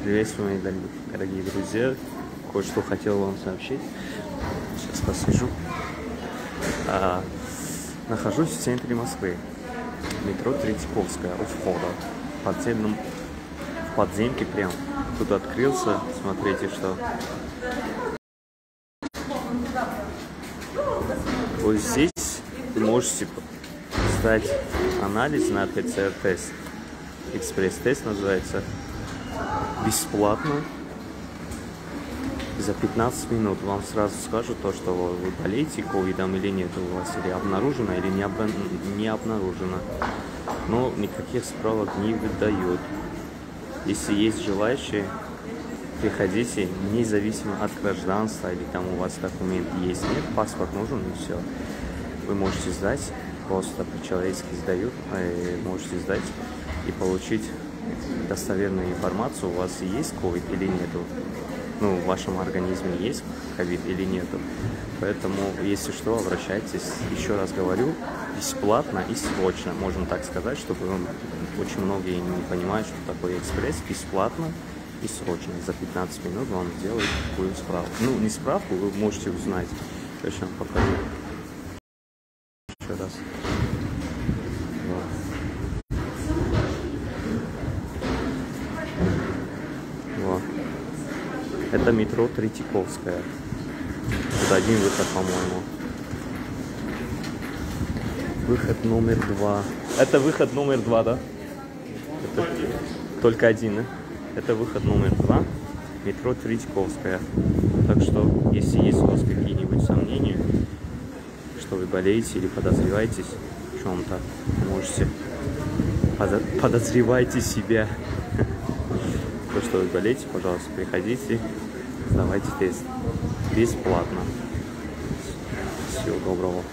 Приветствую, мои дорогие друзья. Кое-что хотел вам сообщить. Сейчас посижу. Нахожусь в центре Москвы. Метро Третьяковская, у входа. В подземке прям. Тут открылся. Смотрите, что. Вот здесь вы можете сдать анализ на ПЦР-тест. Экспресс-тест называется. Бесплатно. За 15 минут вам сразу скажут то, что вы болеете ковидом или нет у вас, или обнаружено, или не обнаружено. Но никаких справок не выдают. Если есть желающие, приходите, независимо от гражданства, или там у вас документ есть, нет, паспорт нужен, и все. Вы можете сдать, просто по-человечески сдают, можете сдать и получить достоверную информацию, у вас есть ковид или нету. Ну, в вашем организме есть ковид или нету. Поэтому, если что, обращайтесь. Еще раз говорю, бесплатно и срочно. Можно так сказать, чтобы очень многие не понимают, что такое экспресс. Бесплатно и срочно. За 15 минут вам сделают такую справку. Ну, не справку, вы можете узнать. Точно покажу. Еще раз. Вот. Это метро Третьяковская. Тут один выход, по-моему. Выход номер 2. Это выход номер 2, да? Это только один, да? Это выход номер 2. Метро Третьяковская. Так что, если есть у вас какие-нибудь сомнения, что вы болеете или подозреваетесь в чем-то, можете подозревайте себя. То, что вы болеете, пожалуйста, приходите, сдавайте тест бесплатно. Всего доброго.